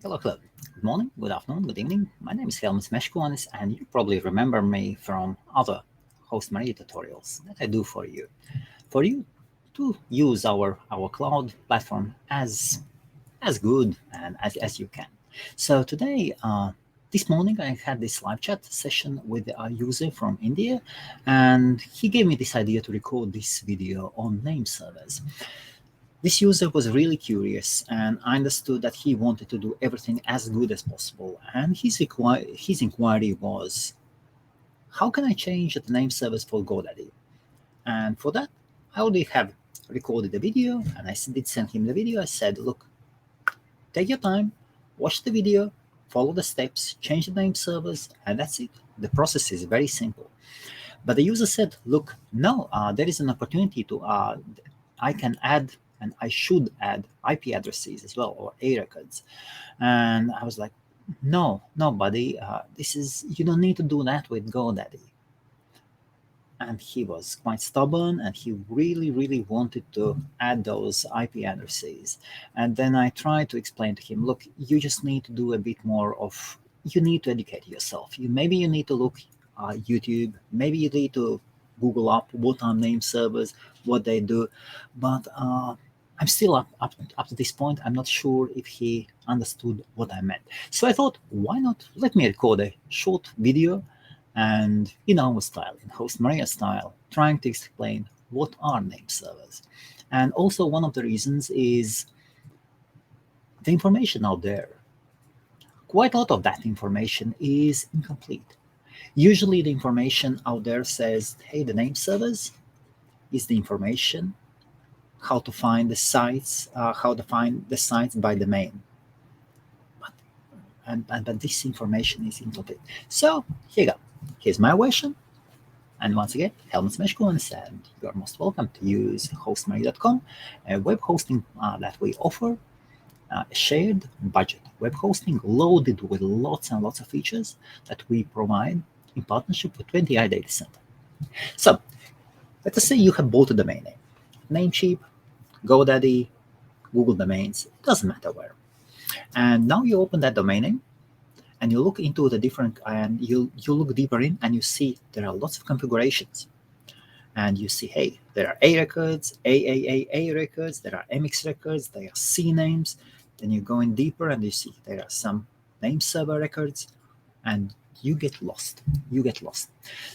Hello, hello. Good morning, good afternoon, good evening. My name is Helmut Meshkuanis, and you probably remember me from other HostMaria tutorials that I do for you. For you to use our cloud platform as good and as you can. So today, this morning, I had this live chat session with a user from India, and he gave me this idea to record this video on name servers. This user was really curious, and I understood that he wanted to do everything as good as possible. And his inquiry was, how can I change the name service for GoDaddy? And for that, I already have recorded the video, and I did send him the video. I said, look, take your time, watch the video, follow the steps, change the name servers, and that's it. The process is very simple. But the user said, look, no, there is an opportunity to, I can add and I should add IP addresses as well, or A records. And I was like, no, buddy, you don't need to do that with GoDaddy. And he was quite stubborn, and he really wanted to add those IP addresses. And then I tried to explain to him, look, you just need to do a bit more of, you need to educate yourself. Maybe you need to look YouTube, maybe you need to Google up what are name servers, what they do. But I'm still up to this point. I'm not sure if he understood what I meant. So I thought, why not let me record a short video and in our style, in HostMaria style, trying to explain what are name servers. And also one of the reasons is the information out there. Quite a lot of that information is incomplete. Usually the information out there says, hey, the name servers is the information, how to find the sites, by domain. But this information is incomplete. So here you go. Here's my version. And once again, Helmut Meshkuanis said you are most welcome to use HostMaria.com, a web hosting that we offer, a shared budget web hosting loaded with lots and lots of features that we provide in partnership with 20i Data Center. So let us say you have bought a domain name, Namecheap, GoDaddy, Google Domains, doesn't matter where. And now you open that domain name and you look into the different, and you look deeper in and you see there are lots of configurations. And you see, hey, there are A records, AAA records, there are MX records, there are C names. Then you go in deeper and you see there are some name server records, and you get lost.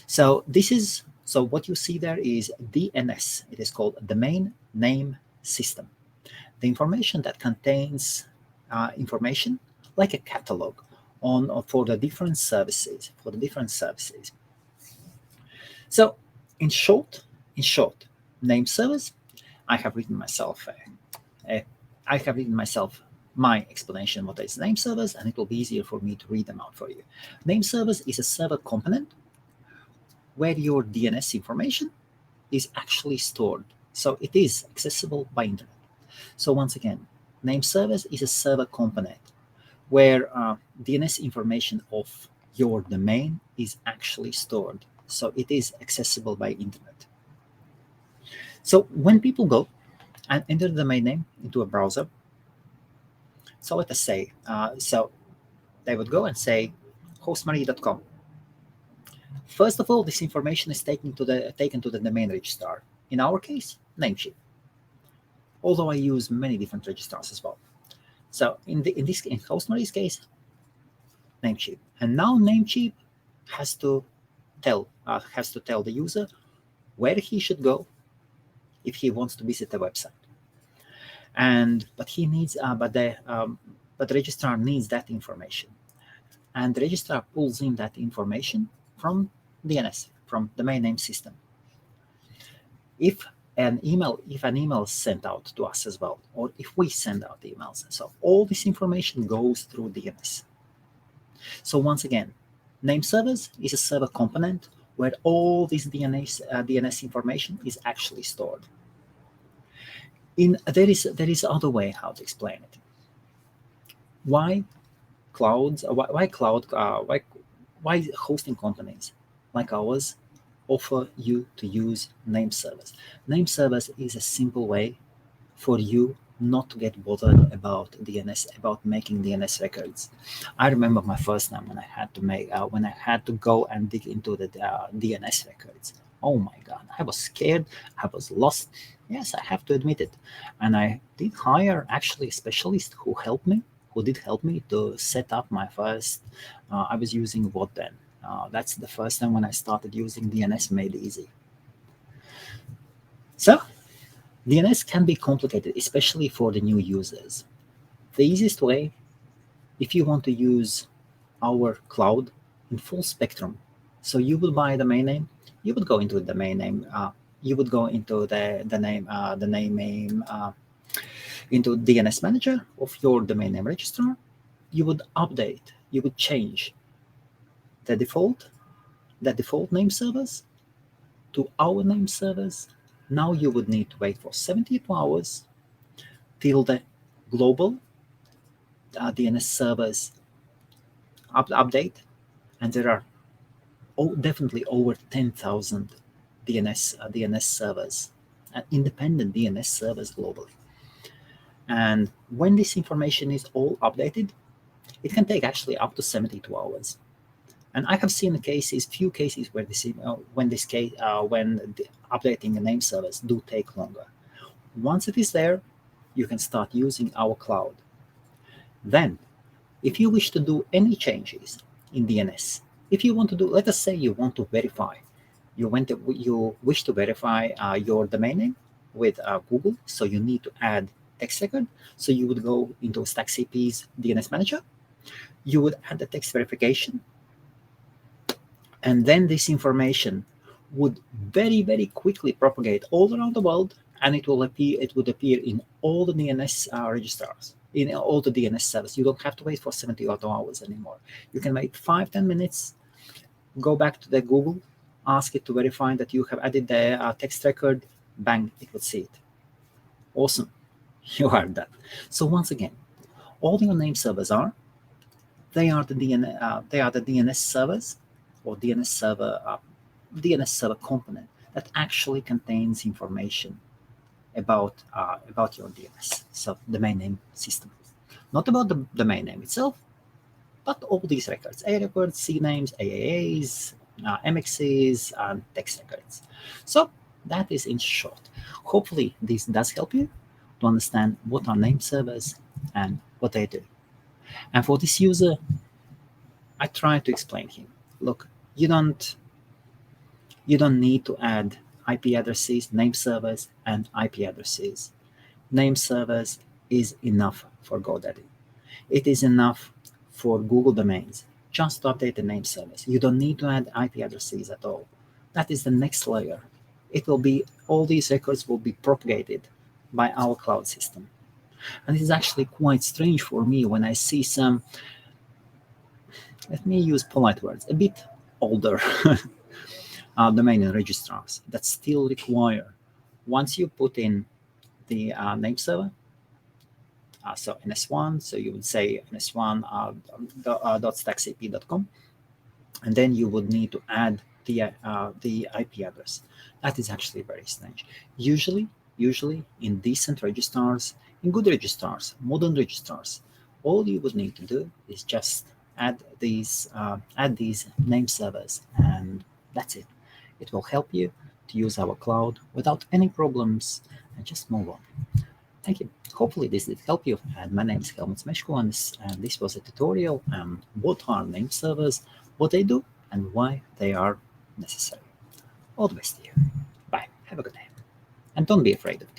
So what you see there is DNS. It is called Domain Name System. The information that contains information like a catalog for the different services. So in short, name servers, I have written myself my explanation what is name servers, and it will be easier for me to read them out for you. Name servers is a server component where your DNS information is actually stored. So it is accessible by internet. So once again, name servers is a server component where DNS information of your domain is actually stored. So it is accessible by internet. So when people go and enter the domain name into a browser, so let us say, so they would go and say HostMaria.com. First of all, this information is taken to the Domain Registrar. In our case, Namecheap. Although I use many different registrars as well. So in HostMaria's case, Namecheap. And now Namecheap has to tell the user where he should go if he wants to visit the website. But the registrar needs that information, and the registrar pulls in that information from DNS, from domain name system. If an email is sent out to us as well, or if we send out emails, so all this information goes through DNS. So once again, name servers is a server component where all this DNS information is actually stored. There is other way how to explain it. Why hosting companies like ours offer you to use name servers? Name servers is a simple way for you not to get bothered about DNS, about making DNS records. I remember my first time when I had to go and dig into the DNS records. Oh my God, I was scared. I was lost. Yes, I have to admit it. And I did hire actually a specialist who did help me to set up my first. I was using what then? That's the first time when I started using DNS made easy. So DNS can be complicated, especially for the new users. The easiest way, if you want to use our cloud in full spectrum, so you will buy a domain name, you would go into the domain name, you would go into the name name, into DNS manager of your domain name registrar. You would update, you would change the default name servers to our name servers. Now you would need to wait for 72 hours till the global DNS servers update, and there are definitely over 10,000 DNS servers, independent DNS servers globally. And when this information is all updated, it can take actually up to 72 hours. And I have seen few cases where when updating the name servers do take longer. Once it is there, you can start using our cloud. Then, if you wish to do any changes in DNS, if you want to do, let us say you want to verify, you wish to verify your domain name with Google, so you need to add text record. So you would go into StackCP's DNS manager, you would add the text verification, and then this information would very, very quickly propagate all around the world, and it would appear in all the DNS registrars, in all the DNS servers. You don't have to wait for 72 hours anymore. You can wait 5-10 minutes, go back to the Google, ask it to verify that you have added the text record, bang, it would see it. Awesome, you are done. So once again, all your name servers they are the DNS servers, or DNS server component that actually contains information about your DNS, so domain name system. Not about the domain name itself, but all these records: A records, C names, AAAs, MXs, and text records. So that is in short. Hopefully this does help you to understand what are name servers and what they do. And for this user, I try to explain him, look, you don't need to add IP addresses, name servers, and IP addresses. Name servers is enough for GoDaddy. It is enough for Google domains. Just to update the name servers. You don't need to add IP addresses at all. That is the next layer. All these records will be propagated by our cloud system. And it is actually quite strange for me when I see some, let me use polite words, a bit older domain registrars that still require, once you put in the name server, so ns1, so you would say ns1.stackcp.com, and then you would need to add the IP address. That is actually very strange. Usually in decent registrars, in good registrars, modern registrars, all you would need to do is just add these name servers, and that's it. It will help you to use our cloud without any problems, and just move on. Thank you. Hopefully this did help you. And my name is Helmut Smeshko, and this was a tutorial on what are name servers, what they do, and why they are necessary. All the best to you. Bye. Have a good day. And don't be afraid of